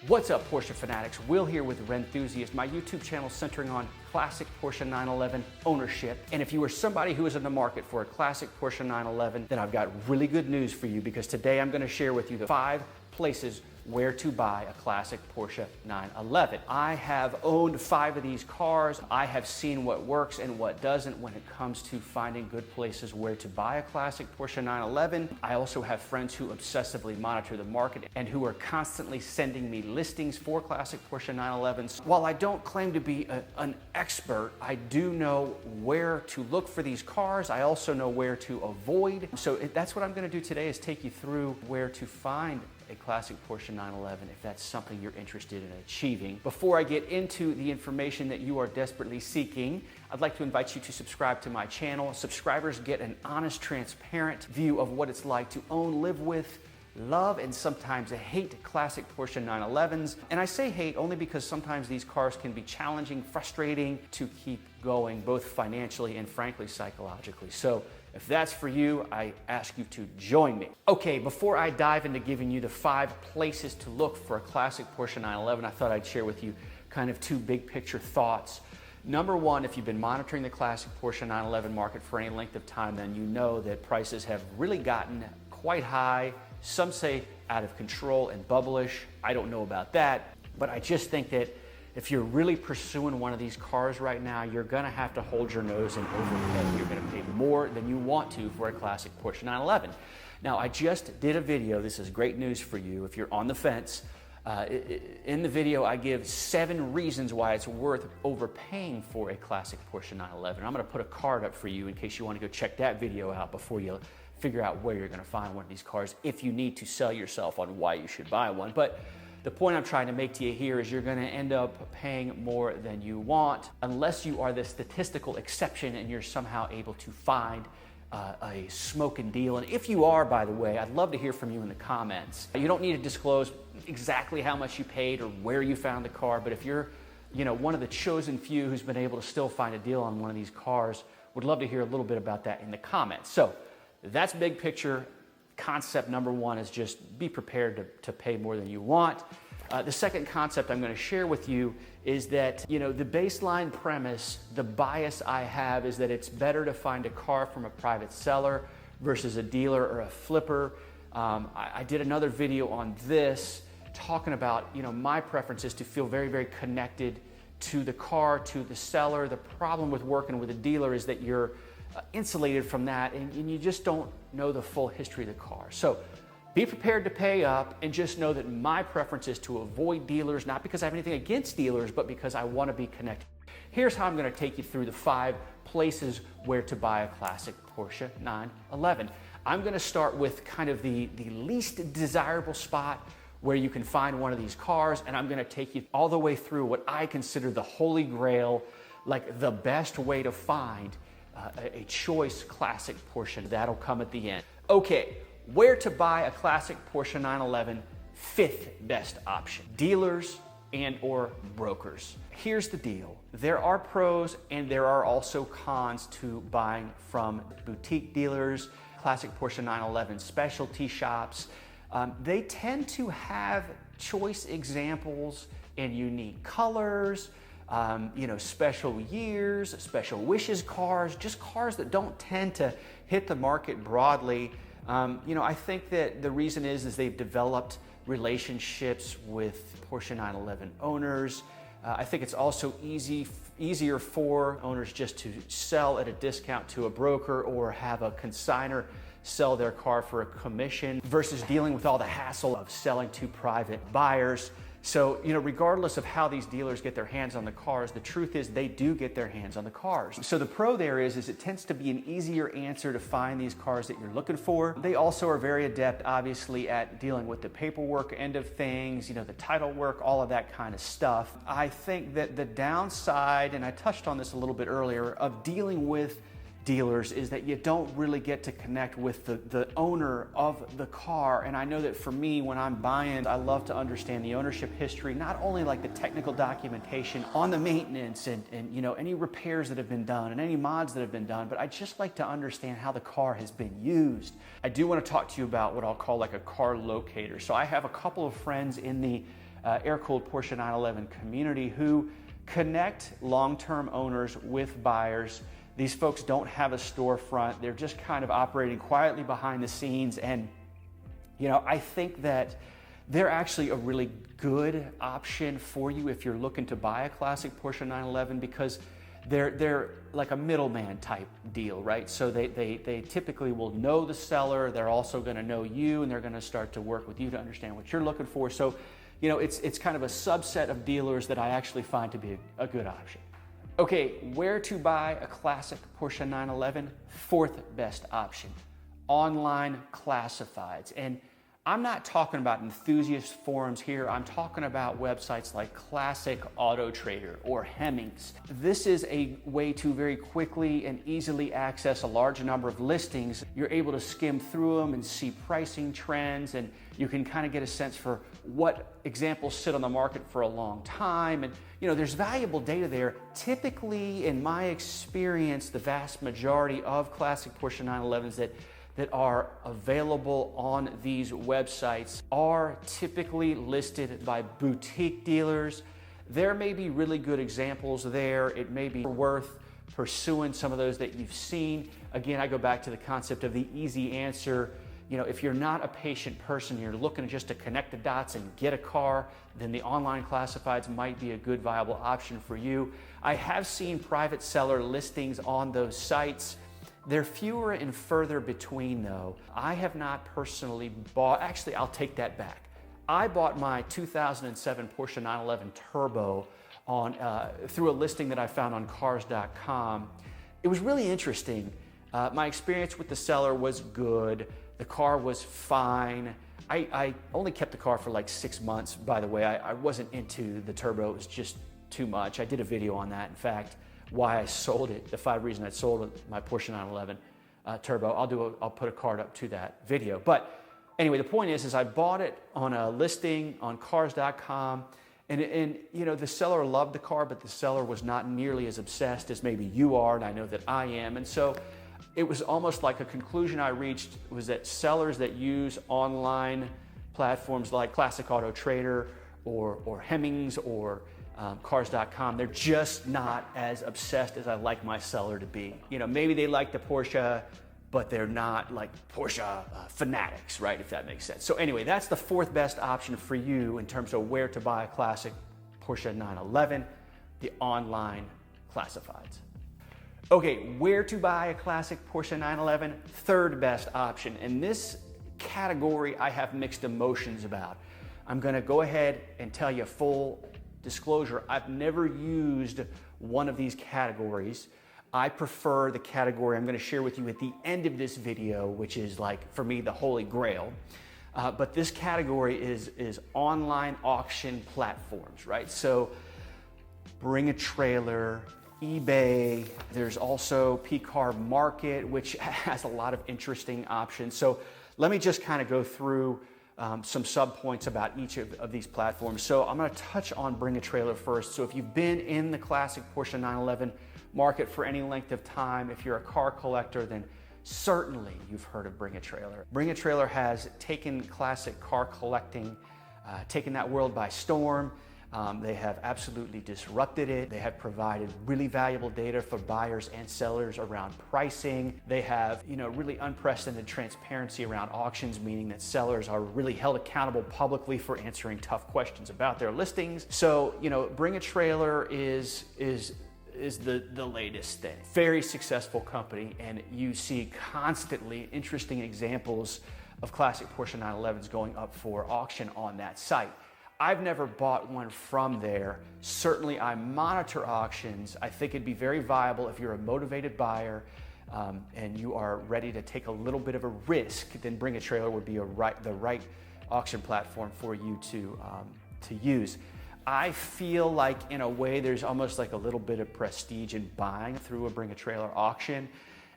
What's up, Porsche fanatics? Will here with Rennthusiast, my YouTube channel centering on classic Porsche 911 ownership. And if you are somebody who is in the market for a classic Porsche 911, then I've got really good news for you, because today I'm going to share with you the 5 places where to buy a classic Porsche 911. I have owned 5 of these cars. I have seen what works and what doesn't when it comes to finding good places where to buy a classic Porsche 911. I also have friends who obsessively monitor the market and who are constantly sending me listings for classic Porsche 911s. While I don't claim to be an expert, I do know where to look for these cars. I also know where to avoid. So that's what I'm going to do today, is take you through where to find a classic Porsche 911 if that's something you're interested in achieving. Before I get into the information that you are desperately seeking, I'd like to invite you to subscribe to my channel. Subscribers get an honest, transparent view of what it's like to own, live with, love, and sometimes hate classic Porsche 911s. And I say hate only because sometimes these cars can be challenging, frustrating to keep going, both financially and frankly psychologically. So if that's for you, I ask you to join me. Okay, before I dive into giving you the 5 places to look for a classic Porsche 911, I thought I'd share with you kind of 2 big picture thoughts. Number one, if you've been monitoring the classic Porsche 911 market for any length of time, then you know that prices have really gotten quite high. Some say out of control and bubblish. I don't know about that, but I just think that if you're really pursuing one of these cars right now, you're gonna have to hold your nose and overpay. You're gonna pay more than you want to for a classic Porsche 911. Now, I just did a video. This is great news for you if you're on the fence. In the video, I give 7 reasons why it's worth overpaying for a classic Porsche 911. I'm gonna put a card up for you in case you wanna go check that video out before you figure out where you're gonna find one of these cars, if you need to sell yourself on why you should buy one. But the point I'm trying to make to you here is you're going to end up paying more than you want, unless you are the statistical exception and you're somehow able to find a smoking deal. And if you are, by the way, I'd love to hear from you in the comments. You don't need to disclose exactly how much you paid or where you found the car, but if you're one of the chosen few who's been able to still find a deal on one of these cars, would love to hear a little bit about that in the comments. So that's big picture. Concept number 1 is just be prepared to pay more than you want. The second concept I'm going to share with you is that, the baseline premise, the bias I have, is that it's better to find a car from a private seller versus a dealer or a flipper. I did another video on this talking about, my preference is to feel very, very connected to the car, to the seller. The problem with working with a dealer is that you're insulated from that, and you just don't know the full history of the car. So be prepared to pay up, and just know that my preference is to avoid dealers, not because I have anything against dealers, but because I want to be connected. Here's how I'm going to take you through the 5 places where to buy a classic Porsche 911. I'm going to start with kind of the least desirable spot where you can find one of these cars, and I'm going to take you all the way through what I consider the holy grail, like the best way to find a choice classic Porsche. That'll come at the end. Okay, where to buy a classic Porsche 911, 5th best option: dealers and or brokers. Here's the deal. There are pros and there are also cons to buying from boutique dealers, classic Porsche 911 specialty shops. They tend to have choice examples in unique colors, special years, special wishes cars, just cars that don't tend to hit the market broadly. I think that the reason is they've developed relationships with Porsche 911 owners. I think it's also easier for owners just to sell at a discount to a broker or have a consignor sell their car for a commission versus dealing with all the hassle of selling to private buyers. So, regardless of how these dealers get their hands on the cars, the truth is they do get their hands on the cars. So the pro there is it tends to be an easier answer to find these cars that you're looking for. They also are very adept, obviously, at dealing with the paperwork end of things, the title work, all of that kind of stuff. I think that the downside, and I touched on this a little bit earlier, of dealing with dealers is that you don't really get to connect with the owner of the car. And I know that for me, when I'm buying, I love to understand the ownership history, not only like the technical documentation on the maintenance and any repairs that have been done and any mods that have been done, but I just like to understand how the car has been used. I do want to talk to you about what I'll call like a car locator. So I have a couple of friends in the air-cooled Porsche 911 community who connect long-term owners with buyers. These folks don't have a storefront. They're just kind of operating quietly behind the scenes. And, you know, I think that they're actually a really good option for you if you're looking to buy a classic Porsche 911, because they're like a middleman type deal, right? So they typically will know the seller. They're also going to know you, and they're going to start to work with you to understand what you're looking for. So, you know, it's kind of a subset of dealers that I actually find to be a good option. Okay, where to buy a classic Porsche 911? Fourth best option, online classifieds. And I'm not talking about enthusiast forums here. I'm talking about websites like Classic Auto Trader or Hemmings. This is a way to very quickly and easily access a large number of listings. You're able to skim through them and see pricing trends, and you can kind of get a sense for what examples sit on the market for a long time. And you know, there's valuable data there. Typically, in my experience, the vast majority of classic Porsche 911s that are available on these websites are typically listed by boutique dealers. There may be really good examples there. It may be worth pursuing some of those that you've seen. Again, I go back to the concept of the easy answer. You know, if you're not a patient person, you're looking just to connect the dots and get a car, then the online classifieds might be a good viable option for you. I have seen private seller listings on those sites. They're fewer and further between though. I have not personally bought, actually I'll take that back. I bought my 2007 Porsche 911 Turbo on through a listing that I found on cars.com. It was really interesting. My experience with the seller was good. The car was fine. I only kept the car for like 6 months, by the way. I wasn't into the Turbo, it was just too much. I did a video on that, in fact, why I sold it, the 5 reasons I sold my Porsche 911 Turbo. I'll put a card up to that video. But anyway, the point is I bought it on a listing on cars.com, and you know, the seller loved the car, but the seller was not nearly as obsessed as maybe you are, and I know that I am. And so it was almost like a conclusion I reached was that sellers that use online platforms like Classic Auto Trader or Hemmings or cars.com, they're just not as obsessed as I like my seller to be. You know, maybe they like the Porsche, but they're not like Porsche fanatics, right? If that makes sense. So anyway, that's the fourth best option for you in terms of where to buy a classic Porsche 911, the online classifieds. Okay, where to buy a classic Porsche 911, third best option. In this category, I have mixed emotions about. I'm gonna go ahead and tell you full disclosure, I've never used one of these categories. I prefer the category I'm going to share with you at the end of this video, which is like, for me, the holy grail. But this category is online auction platforms, right? So Bring a Trailer, eBay, there's also PCAR Market, which has a lot of interesting options. So let me just kind of go through some sub-points about each of these platforms. So I'm going to touch on Bring a Trailer first. So if you've been in the classic Porsche 911 market for any length of time, if you're a car collector, then certainly you've heard of Bring a Trailer. Bring a Trailer has taken classic car collecting, taken that world by storm. They have absolutely disrupted it. They have provided really valuable data for buyers and sellers around pricing. They have, you know, really unprecedented transparency around auctions, meaning that sellers are really held accountable publicly for answering tough questions about their listings. So, you know, Bring a Trailer is the latest thing. Very successful company, and you see constantly interesting examples of classic Porsche 911s going up for auction on that site. I've never bought one from there. Certainly I monitor auctions. I think it'd be very viable if you're a motivated buyer and you are ready to take a little bit of a risk, then Bring a Trailer would be the right auction platform for you to use. I feel like in a way there's almost like a little bit of prestige in buying through a Bring a Trailer auction.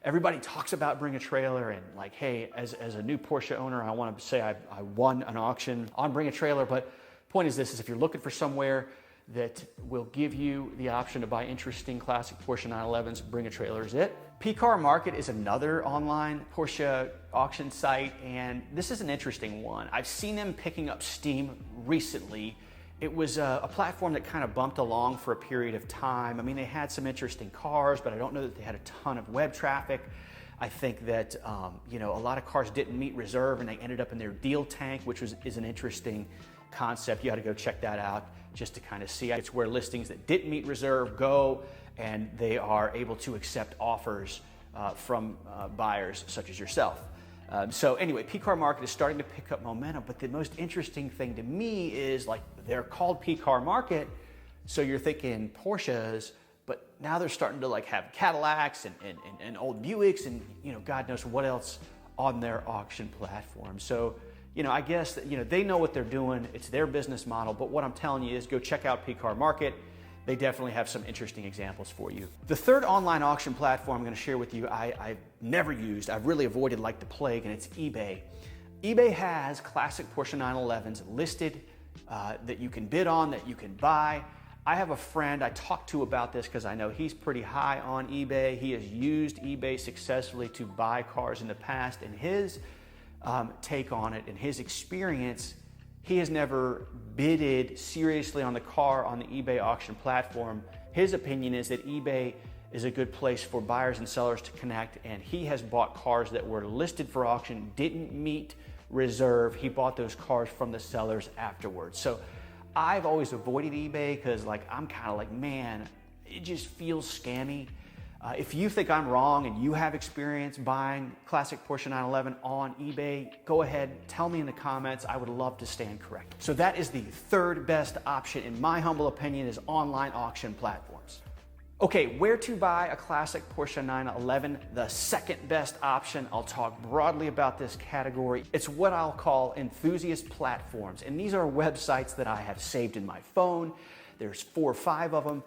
Everybody talks about Bring a Trailer and like, hey, as a new Porsche owner, I want to say I won an auction on Bring a Trailer, but point is this, is if you're looking for somewhere that will give you the option to buy interesting classic Porsche 911s, Bring a Trailer is it. PCAR Market is another online Porsche auction site, and this is an interesting one. I've seen them picking up steam recently, It was a platform that kind of bumped along for a period of time. I mean, they had some interesting cars, but I don't know that they had a ton of web traffic. I think that you know, a lot of cars didn't meet reserve and they ended up in their deal tank, which is an interesting concept. You ought to go check that out just to kind of see. It's where listings that didn't meet reserve go, and they are able to accept offers from buyers such as yourself. So anyway, P-Car Market is starting to pick up momentum, but the most interesting thing to me is, like, they're called P-Car Market, so you're thinking Porsches, but now they're starting to like have Cadillacs and old Buicks and, you know, God knows what else on their auction platform. So, you know, I guess that, you know, they know what they're doing. It's their business model, but what I'm telling you is go check out P-Car Market. They definitely have some interesting examples for you. The third online auction platform I'm going to share with you, I've never used, I've really avoided like the plague, and it's eBay. eBay has classic Porsche 911s listed that you can bid on, that you can buy. I have a friend I talked to about this because I know he's pretty high on eBay. He has used eBay successfully to buy cars in the past, and his take on it and his experience, he has never bidded seriously on the car on the eBay auction platform. His opinion is that eBay is a good place for buyers and sellers to connect, and he has bought cars that were listed for auction, didn't meet reserve. He bought those cars from the sellers afterwards. So I've always avoided eBay because, like, I'm kind of like, man, it just feels scammy. If you think I'm wrong and you have experience buying classic Porsche 911 on eBay, go ahead, tell me in the comments. I would love to stand corrected. So that is the third best option, in my humble opinion, is online auction platforms. Okay, where to buy a classic Porsche 911? The second best option, I'll talk broadly about this category. It's what I'll call enthusiast platforms. And these are websites that I have saved in my phone. There's 4 or 5 of them.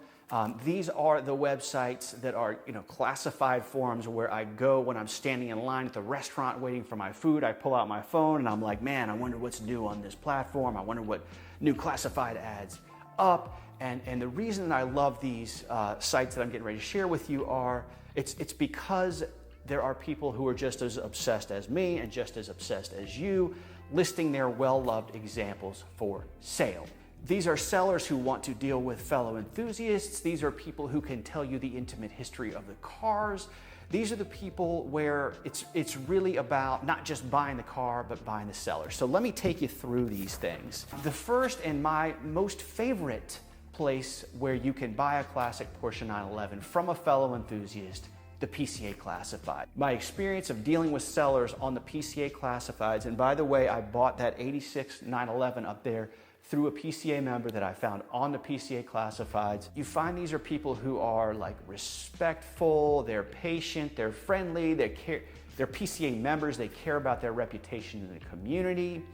These are the websites that are, you know, classified forums where I go when I'm standing in line at the restaurant waiting for my food. I pull out my phone and I'm like, man, I wonder what's new on this platform. I wonder what new classified ads up. And the reason that I love these sites that I'm getting ready to share with you are, it's because there are people who are just as obsessed as me and just as obsessed as you, listing their well-loved examples for sale. These are sellers who want to deal with fellow enthusiasts. These are people who can tell you the intimate history of the cars. These are the people where it's really about not just buying the car, but buying the seller. So let me take you through these things. The first and my most favorite place where you can buy a classic Porsche 911 from a fellow enthusiast, the PCA Classified. My experience of dealing with sellers on the PCA Classifieds, and by the way, I bought that 86 911 up there through a PCA member that I found on the PCA Classifieds. You find these are people who are like respectful, they're patient, they're friendly, they're PCA members, they care about their reputation in the community.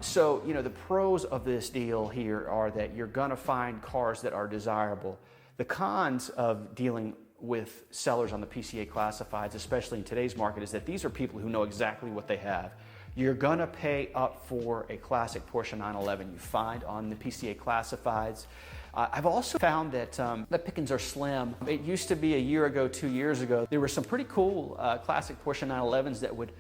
So, you know, the pros of this deal here are that you're gonna find cars that are desirable. The cons of dealing with sellers on the PCA Classifieds, especially in today's market, is that these are people who know exactly what they have. You're gonna pay up for a classic Porsche 911 you find on the PCA Classifieds. I've also found that the pickings are slim. It used to be a year ago, 2 years ago, there were some pretty cool classic Porsche 911s that would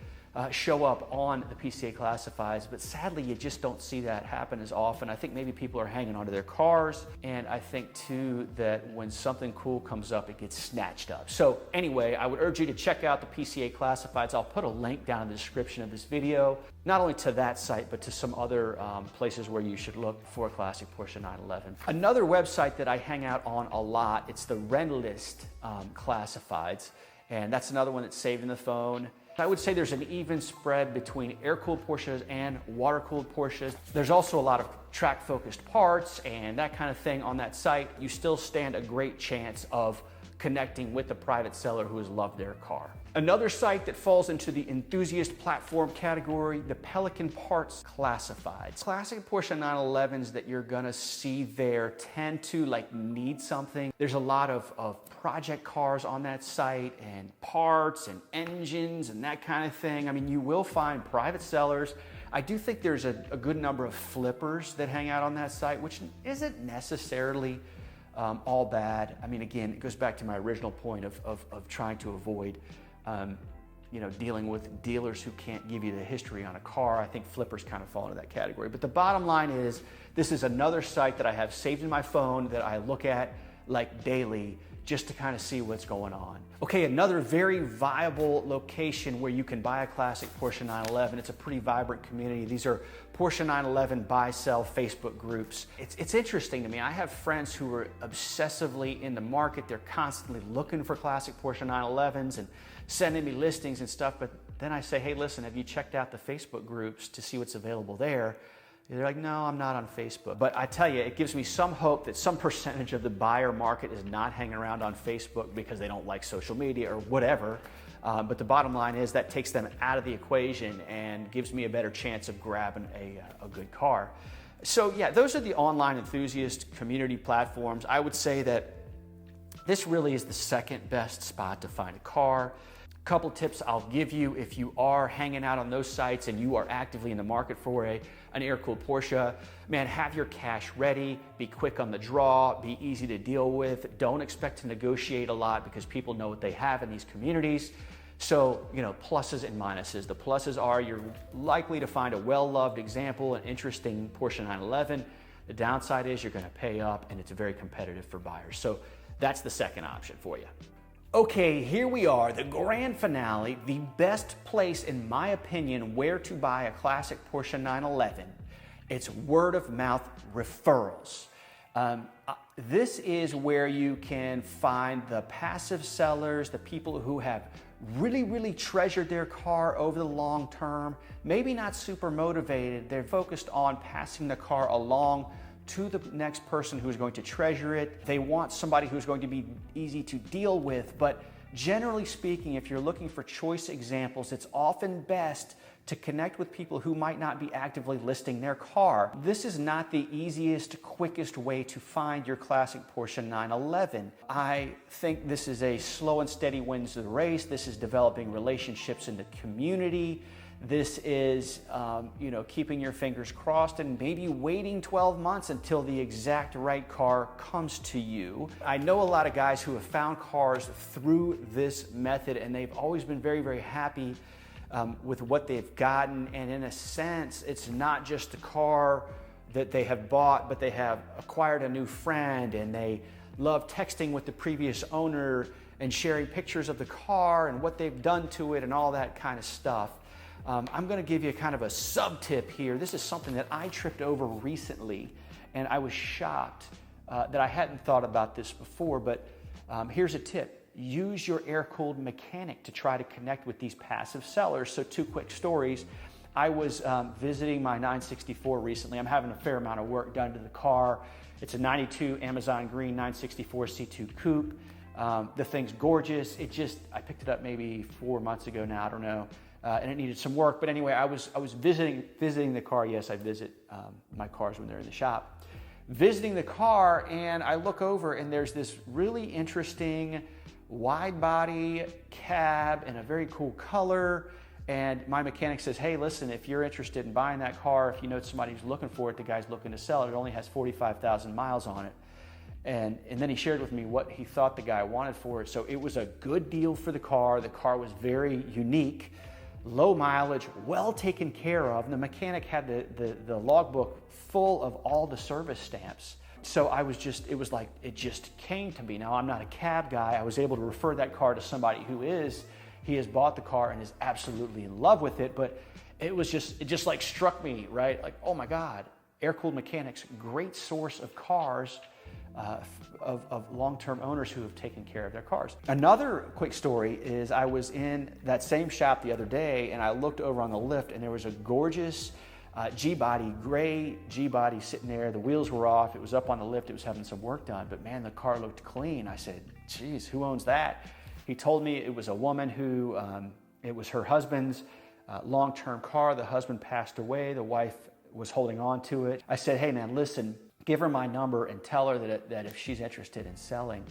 show up on the PCA Classifieds, but sadly you just don't see that happen as often. I think maybe people are hanging onto their cars, and I think too that when something cool comes up, it gets snatched up. So anyway, I would urge you to check out the PCA Classifieds. I'll put a link down in the description of this video, not only to that site, but to some other places where you should look for a classic Porsche 911. Another website that I hang out on a lot, it's the Rennthusiast Classifieds, and that's another one that's saved in the phone. I would say there's an even spread between air-cooled Porsches and water-cooled Porsches. There's also a lot of track-focused parts and that kind of thing on that site. You still stand a great chance of connecting with a private seller who has loved their car. Another site that falls into the enthusiast platform category, the Pelican Parts Classifieds. Classic Porsche 911s that you're gonna see there tend to like need something. There's a lot of project cars on that site and parts and engines and that kind of thing. I mean, you will find private sellers. I do think there's a good number of flippers that hang out on that site, which isn't necessarily all bad. I mean, again, it goes back to my original point of trying to avoid dealing with dealers who can't give you the history on a car. I think flippers kind of fall into that category. But the bottom line is, this is another site that I have saved in my phone that I look at like daily just to kind of see what's going on. Okay, another very viable location where you can buy a classic Porsche 911. It's a pretty vibrant community. These are Porsche 911 buy-sell Facebook groups. It's interesting to me. I have friends who are obsessively in the market. They're constantly looking for classic Porsche 911s and sending me listings and stuff. But then I say, hey, listen, have you checked out the Facebook groups to see what's available there? They're like, no, I'm not on Facebook. But I tell you, it gives me some hope that some percentage of the buyer market is not hanging around on Facebook because they don't like social media or whatever. But the bottom line is that takes them out of the equation and gives me a better chance of grabbing a good car. So yeah, those are the online enthusiast community platforms. I would say that this really is the second best spot to find a car. Couple tips I'll give you if you are hanging out on those sites and you are actively in the market for an air-cooled Porsche. Man, have your cash ready, be quick on the draw, be easy to deal with. Don't expect to negotiate a lot because people know what they have in these communities. So, pluses and minuses. The pluses are you're likely to find a well-loved example, an interesting Porsche 911. The downside is you're going to pay up and it's very competitive for buyers. So that's the second option for you. Okay, here we are, the grand finale, the best place, in my opinion, where to buy a classic Porsche 911. It's word of mouth referrals. This is where you can find the passive sellers, the people who have really, really treasured their car over the long term, maybe not super motivated. They're focused on passing the car along to the next person who's going to treasure it. They want somebody who's going to be easy to deal with, but generally speaking, if you're looking for choice examples, it's often best to connect with people who might not be actively listing their car. This is not the easiest, quickest way to find your classic Porsche 911. I think this is a slow and steady wins the race. This is developing relationships in the community. This is, keeping your fingers crossed and maybe waiting 12 months until the exact right car comes to you. I know a lot of guys who have found cars through this method and they've always been very, very happy with what they've gotten. And in a sense, it's not just a car that they have bought, but they have acquired a new friend and they love texting with the previous owner and sharing pictures of the car and what they've done to it and all that kind of stuff. I'm going to give you kind of a sub-tip here. This is something that I tripped over recently, and I was shocked that I hadn't thought about this before, but here's a tip. Use your air-cooled mechanic to try to connect with these passive sellers. So 2 quick stories. I was visiting my 964 recently. I'm having a fair amount of work done to the car. It's a 92 Amazon Green 964 C2 Coupe. The thing's gorgeous. I picked it up maybe 4 months ago now, I don't know. And it needed some work. But anyway, I was visiting the car. Yes, I visit my cars when they're in the shop. Visiting the car, and I look over, and there's this really interesting wide body cab in a very cool color. And my mechanic says, hey, listen, if you're interested in buying that car, if you know somebody who's looking for it, the guy's looking to sell it. It only has 45,000 miles on it. And then he shared with me what he thought the guy wanted for it. So it was a good deal for the car. The car was very unique. Low mileage, well taken care of. And the mechanic had the logbook full of all the service stamps. So it just came to me. Now, I'm not a cab guy. I was able to refer that car to somebody who is. He has bought the car and is absolutely in love with it. But it just like struck me, right? Like, oh my God, air-cooled mechanics, great source of cars, of long-term owners who have taken care of their cars. Another quick story is I was in that same shop the other day and I looked over on the lift and there was a gorgeous G-body, gray G-body sitting there. The wheels were off. It was up on the lift. It was having some work done, but man, the car looked clean. I said, geez, who owns that? He told me it was a woman who, it was her husband's long-term car. The husband passed away. The wife was holding on to it. I said, hey man, listen, give her my number and tell her that if she's interested in selling,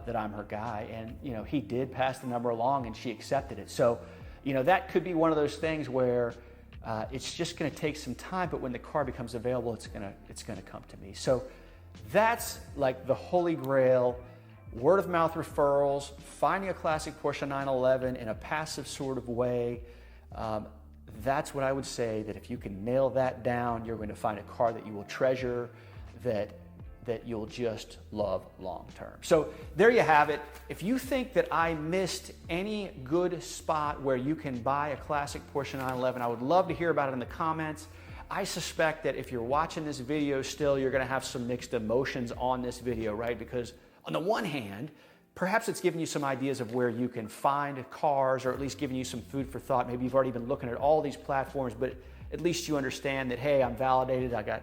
that I'm her guy. And he did pass the number along and she accepted it. So, that could be one of those things where it's just going to take some time, but when the car becomes available, it's going to come to me. So that's like the holy grail word of mouth referrals, finding a classic Porsche 911 in a passive sort of way. That's what I would say, that if you can nail that down, you're going to find a car that you will treasure, that you'll just love long term. So there you have it. If you think that I missed any good spot where you can buy a classic Porsche 911, I would love to hear about it in the comments. I suspect that if you're watching this video still, you're gonna have some mixed emotions on this video, right? Because on the one hand, perhaps it's giving you some ideas of where you can find cars, or at least giving you some food for thought. Maybe you've already been looking at all these platforms, but at least you understand that, hey, I'm validated. I got,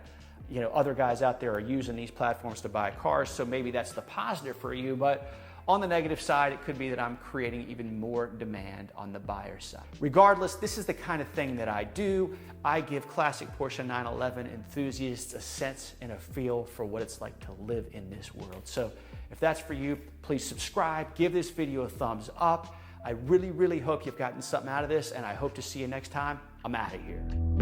other guys out there are using these platforms to buy cars, so maybe that's the positive for you. But on the negative side, it could be that I'm creating even more demand on the buyer side. Regardless, this is the kind of thing that I do. I give classic Porsche 911 enthusiasts a sense and a feel for what it's like to live in this world. So if that's for you, please subscribe, give this video a thumbs up. I really, really hope you've gotten something out of this, and I hope to see you next time. I'm out of here.